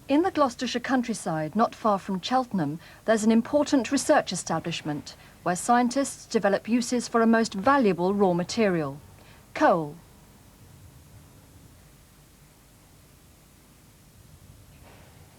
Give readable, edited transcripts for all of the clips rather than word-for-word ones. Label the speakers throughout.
Speaker 1: In the Gloucestershire countryside, not far from Cheltenham, there's an important research establishment where scientists develop uses for a most valuable raw material, coal.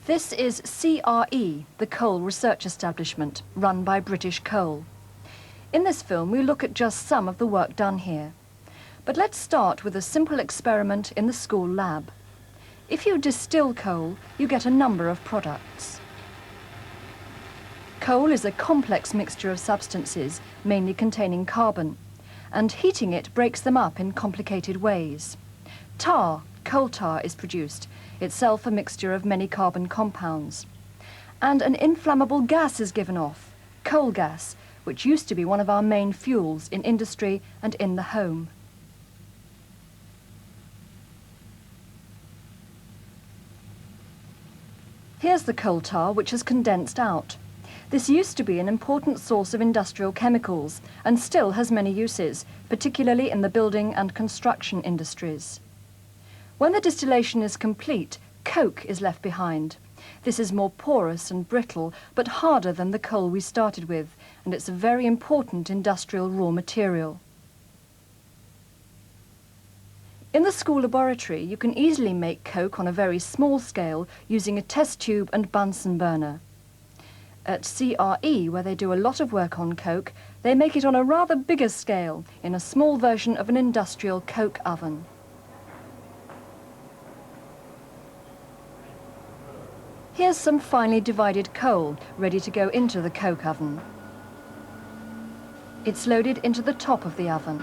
Speaker 1: This is CRE, the Coal Research Establishment, run by British Coal. In this film, we look at just some of the work done here. But let's start with a simple experiment in the school lab. If you distill coal, you get a number of products. Coal is a complex mixture of substances, mainly containing carbon, and heating it breaks them up in complicated ways. Tar, coal tar, is produced, itself a mixture of many carbon compounds. And an inflammable gas is given off, coal gas, which used to be one of our main fuels in industry and in the home. Here's the coal tar, which has condensed out. This used to be an important source of industrial chemicals and still has many uses, particularly in the building and construction industries. When the distillation is complete, coke is left behind. This is more porous and brittle, but harder than the coal we started with, and it's a very important industrial raw material. In the school laboratory, you can easily make coke on a very small scale using a test tube and Bunsen burner. At CRE, where they do a lot of work on coke, they make it on a rather bigger scale in a small version of an industrial coke oven. Here's some finely divided coal ready to go into the coke oven. It's loaded into the top of the oven.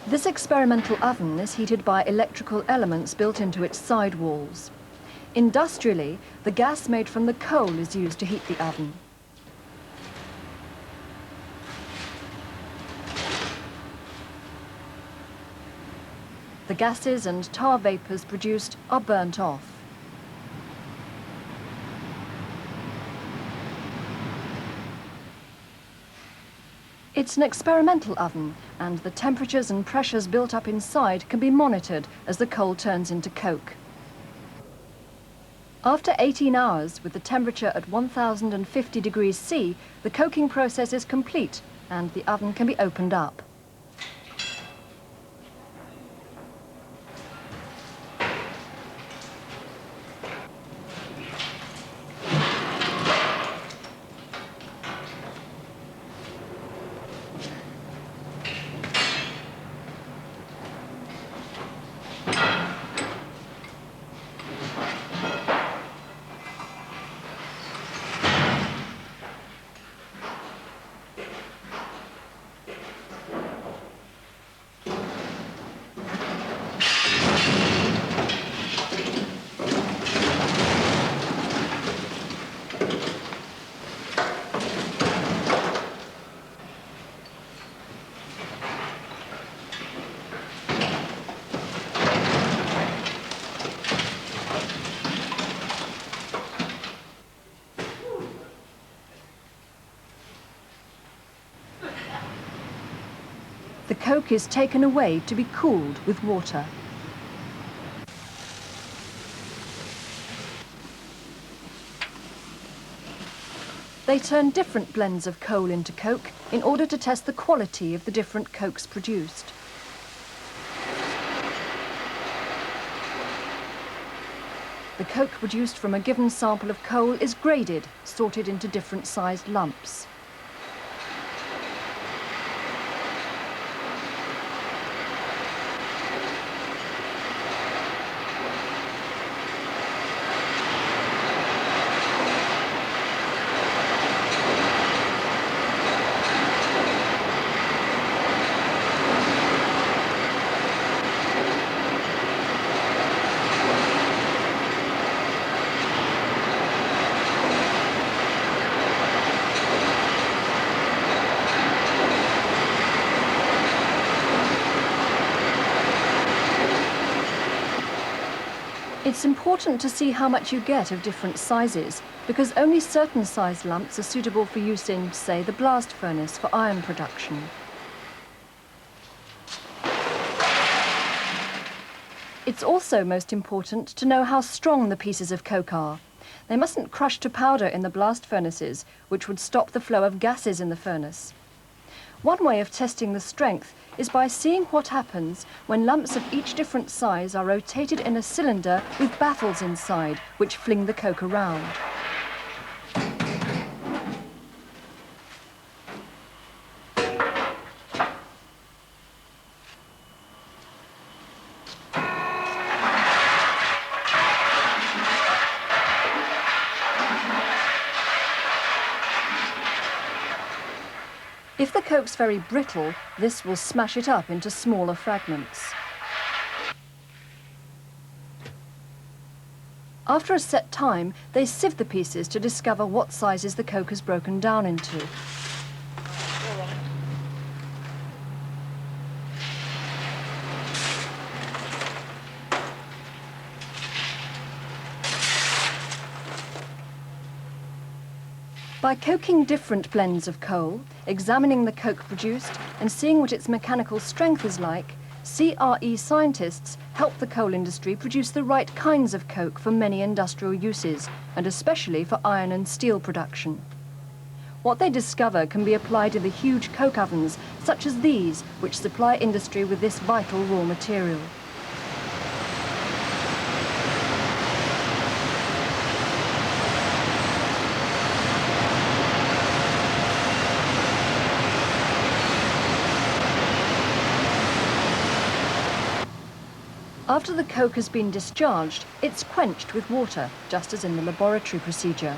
Speaker 1: This experimental oven is heated by electrical elements built into its side walls. Industrially, the gas made from the coal is used to heat the oven. The gases and tar vapours produced are burnt off. It's an experimental oven, and the temperatures and pressures built up inside can be monitored as the coal turns into coke. After 18 hours, with the temperature at 1050 degrees C, the coking process is complete and the oven can be opened up. The coke is taken away to be cooled with water. They turn different blends of coal into coke in order to test the quality of the different cokes produced. The coke produced from a given sample of coal is graded, sorted into different sized lumps. It's important to see how much you get of different sizes, because only certain size lumps are suitable for use in, say, the blast furnace for iron production. It's also most important to know how strong the pieces of coke are. They mustn't crush to powder in the blast furnaces, which would stop the flow of gases in the furnace. One way of testing the strength is by seeing what happens when lumps of each different size are rotated in a cylinder with baffles inside, which fling the coke around. If the coke's very brittle, this will smash it up into smaller fragments. After a set time, they sieve the pieces to discover what sizes the coke has broken down into. By coking different blends of coal, examining the coke produced and seeing what its mechanical strength is like, CRE scientists help the coal industry produce the right kinds of coke for many industrial uses, and especially for iron and steel production. What they discover can be applied in the huge coke ovens, such as these, which supply industry with this vital raw material. After the coke has been discharged, it's quenched with water, just as in the laboratory procedure.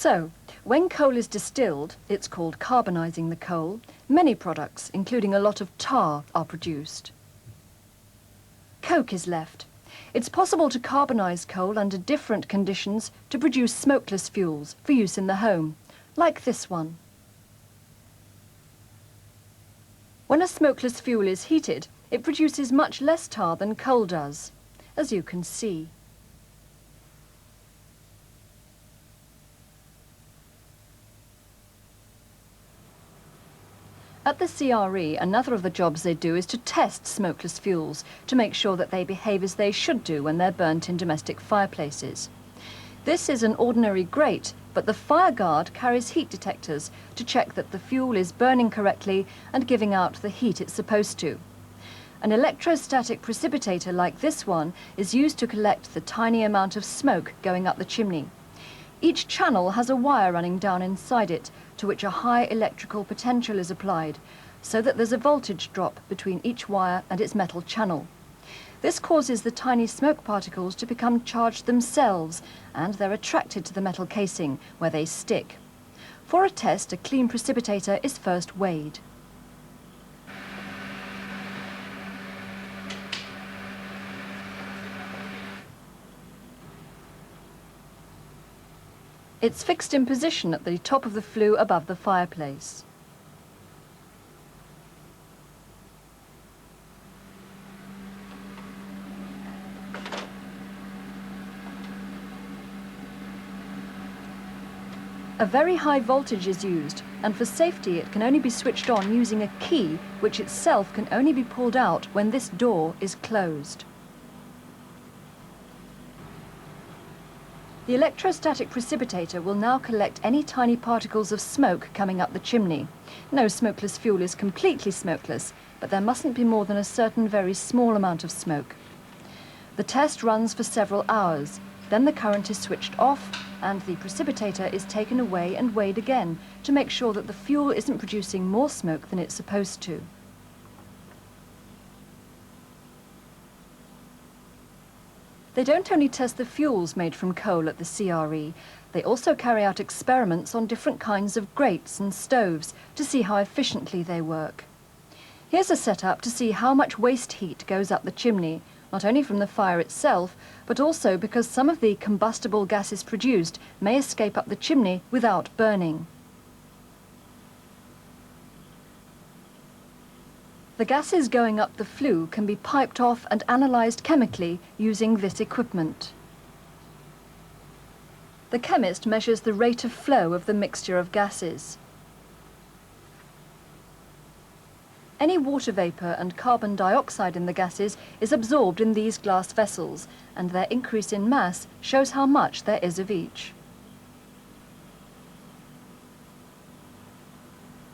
Speaker 1: So, when coal is distilled, it's called carbonizing the coal, many products, including a lot of tar, are produced. Coke is left. It's possible to carbonize coal under different conditions to produce smokeless fuels for use in the home, like this one. When a smokeless fuel is heated, it produces much less tar than coal does, as you can see. At the CRE, another of the jobs they do is to test smokeless fuels to make sure that they behave as they should do when they're burnt in domestic fireplaces. This is an ordinary grate, but the fire guard carries heat detectors to check that the fuel is burning correctly and giving out the heat it's supposed to. An electrostatic precipitator like this one is used to collect the tiny amount of smoke going up the chimney. Each channel has a wire running down inside it, to which a high electrical potential is applied, so that there's a voltage drop between each wire and its metal channel. This causes the tiny smoke particles to become charged themselves, and they're attracted to the metal casing, where they stick. For a test, a clean precipitator is first weighed. It's fixed in position at the top of the flue above the fireplace. A very high voltage is used, and for safety it can only be switched on using a key, which itself can only be pulled out when this door is closed. The electrostatic precipitator will now collect any tiny particles of smoke coming up the chimney. No smokeless fuel is completely smokeless, but there mustn't be more than a certain very small amount of smoke. The test runs for several hours, then the current is switched off and the precipitator is taken away and weighed again to make sure that the fuel isn't producing more smoke than it's supposed to. They don't only test the fuels made from coal at the CRE, they also carry out experiments on different kinds of grates and stoves to see how efficiently they work. Here's a setup to see how much waste heat goes up the chimney, not only from the fire itself, but also because some of the combustible gases produced may escape up the chimney without burning. The gases going up the flue can be piped off and analysed chemically using this equipment. The chemist measures the rate of flow of the mixture of gases. Any water vapour and carbon dioxide in the gases is absorbed in these glass vessels, and their increase in mass shows how much there is of each.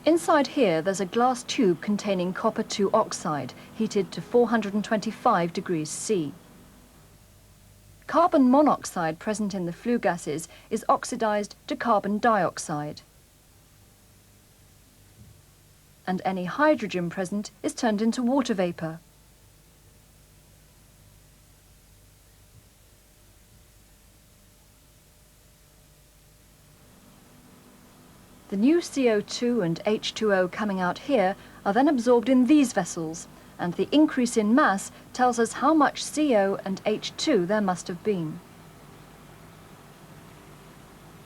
Speaker 1: Inside here there's a glass tube containing copper-2 oxide, heated to 425 degrees C. Carbon monoxide present in the flue gases is oxidized to carbon dioxide, and any hydrogen present is turned into water vapour. The new CO2 and H2O coming out here are then absorbed in these vessels, and the increase in mass tells us how much CO and H2 there must have been.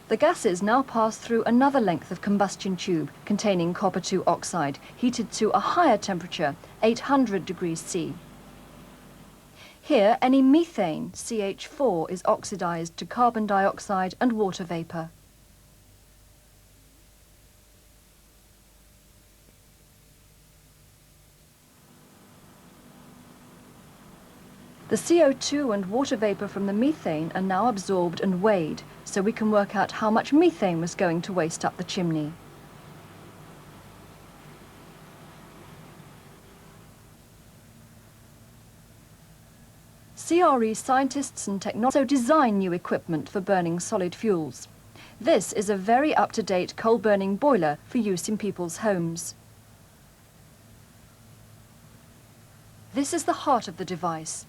Speaker 1: The gases now pass through another length of combustion tube containing copper-2 oxide, heated to a higher temperature, 800 degrees C. Here, any methane, CH4, is oxidized to carbon dioxide and water vapour. The CO2 and water vapour from the methane are now absorbed and weighed, so we can work out how much methane was going to waste up the chimney. CRE scientists and technologists also design new equipment for burning solid fuels. This is a very up-to-date coal-burning boiler for use in people's homes. This is the heart of the device.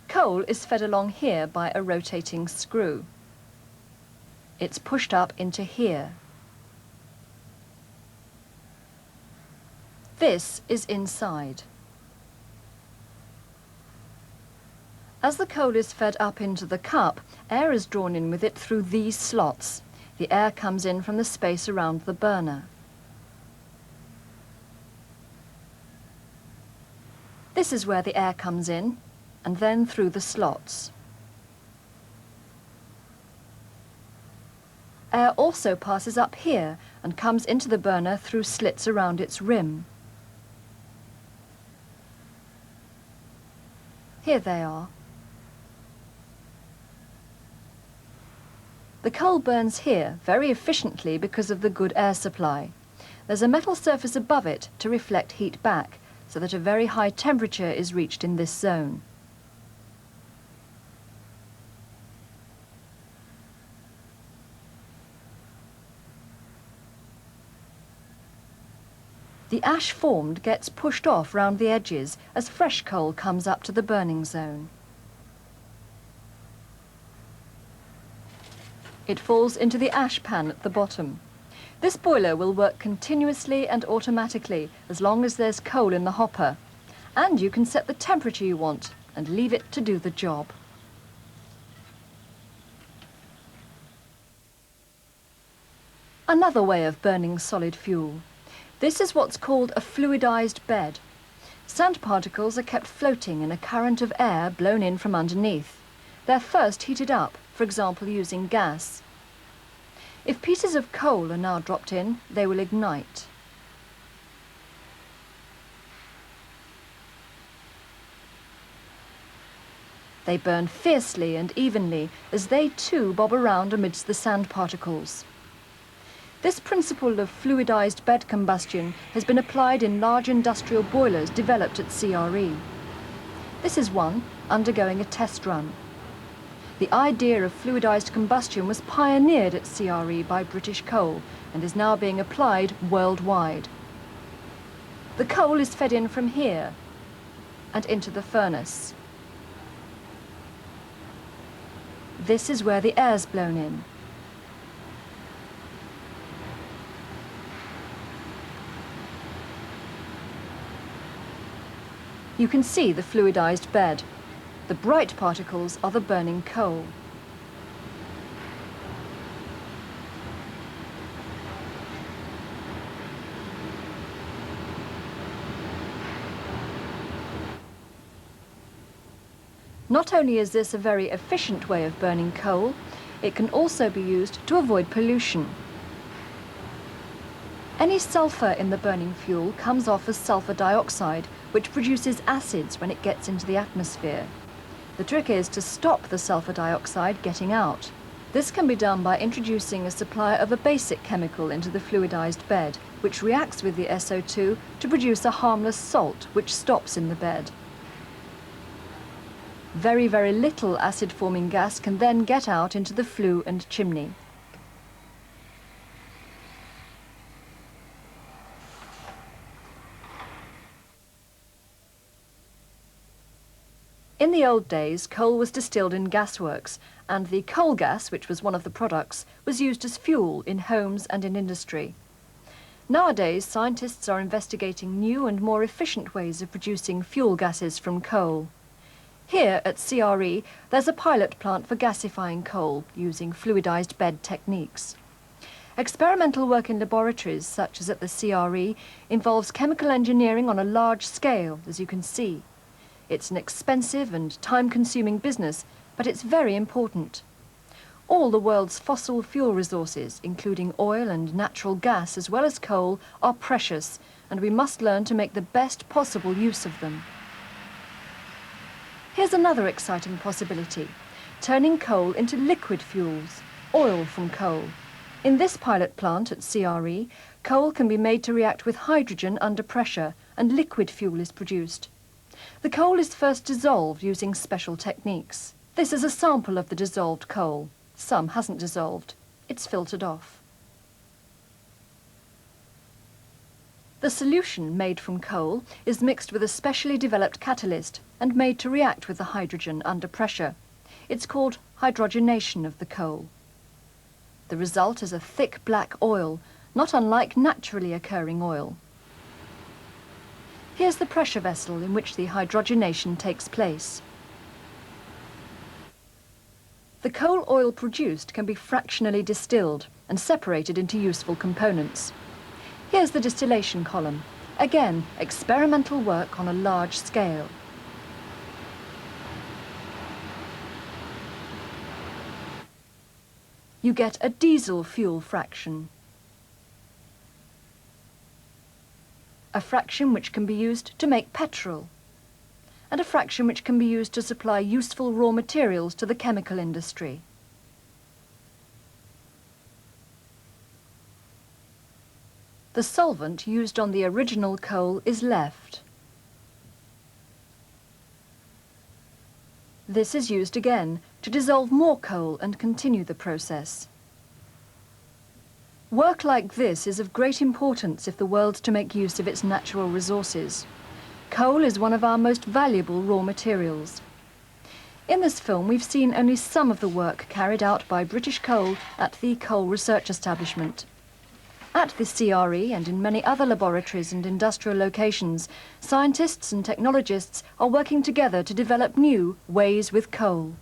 Speaker 1: Coal is fed along here by a rotating screw. It's pushed up into here. This is inside. As the coal is fed up into the cup, air is drawn in with it through these slots. The air comes in from the space around the burner. This is where the air comes in, and then through the slots. Air also passes up here and comes into the burner through slits around its rim. Here they are. The coal burns here very efficiently because of the good air supply. There's a metal surface above it to reflect heat back, so that a very high temperature is reached in this zone. The ash formed gets pushed off round the edges as fresh coal comes up to the burning zone. It falls into the ash pan at the bottom. This boiler will work continuously and automatically as long as there's coal in the hopper, and you can set the temperature you want and leave it to do the job. Another way of burning solid fuel. This is what's called a fluidized bed. Sand particles are kept floating in a current of air blown in from underneath. They're first heated up, for example using gas. If pieces of coal are now dropped in, they will ignite. They burn fiercely and evenly as they too bob around amidst the sand particles. This principle of fluidized bed combustion has been applied in large industrial boilers developed at CRE. This is one undergoing a test run. The idea of fluidized combustion was pioneered at CRE by British Coal and is now being applied worldwide. The coal is fed in from here and into the furnace. This is where the air's blown in. You can see the fluidized bed. The bright particles are the burning coal. Not only is this a very efficient way of burning coal, it can also be used to avoid pollution. Any sulfur in the burning fuel comes off as sulfur dioxide, which produces acids when it gets into the atmosphere. The trick is to stop the sulfur dioxide getting out. This can be done by introducing a supply of a basic chemical into the fluidized bed, which reacts with the SO2 to produce a harmless salt, which stops in the bed. Very, very little acid-forming gas can then get out into the flue and chimney. In the old days, coal was distilled in gasworks, and the coal gas, which was one of the products, was used as fuel in homes and in industry. Nowadays, scientists are investigating new and more efficient ways of producing fuel gases from coal. Here at CRE, there's a pilot plant for gasifying coal using fluidized bed techniques. Experimental work in laboratories, such as at the CRE, involves chemical engineering on a large scale, as you can see. It's an expensive and time-consuming business, but it's very important. All the world's fossil fuel resources, including oil and natural gas as well as coal, are precious, and we must learn to make the best possible use of them. Here's another exciting possibility: turning coal into liquid fuels, oil from coal. In this pilot plant at CRE, coal can be made to react with hydrogen under pressure, and liquid fuel is produced. The coal is first dissolved using special techniques. This is a sample of the dissolved coal. Some hasn't dissolved. It's filtered off. The solution made from coal is mixed with a specially developed catalyst and made to react with the hydrogen under pressure. It's called hydrogenation of the coal. The result is a thick black oil, not unlike naturally occurring oil. Here's the pressure vessel in which the hydrogenation takes place. The coal oil produced can be fractionally distilled and separated into useful components. Here's the distillation column. Again, experimental work on a large scale. You get a diesel fuel fraction. A fraction which can be used to make petrol, and a fraction which can be used to supply useful raw materials to the chemical industry. The solvent used on the original coal is left. This is used again to dissolve more coal and continue the process. Work like this is of great importance if the world's to make use of its natural resources. Coal is one of our most valuable raw materials. In this film, we've seen only some of the work carried out by British Coal at the Coal Research Establishment. At the CRE and in many other laboratories and industrial locations, scientists and technologists are working together to develop new ways with coal.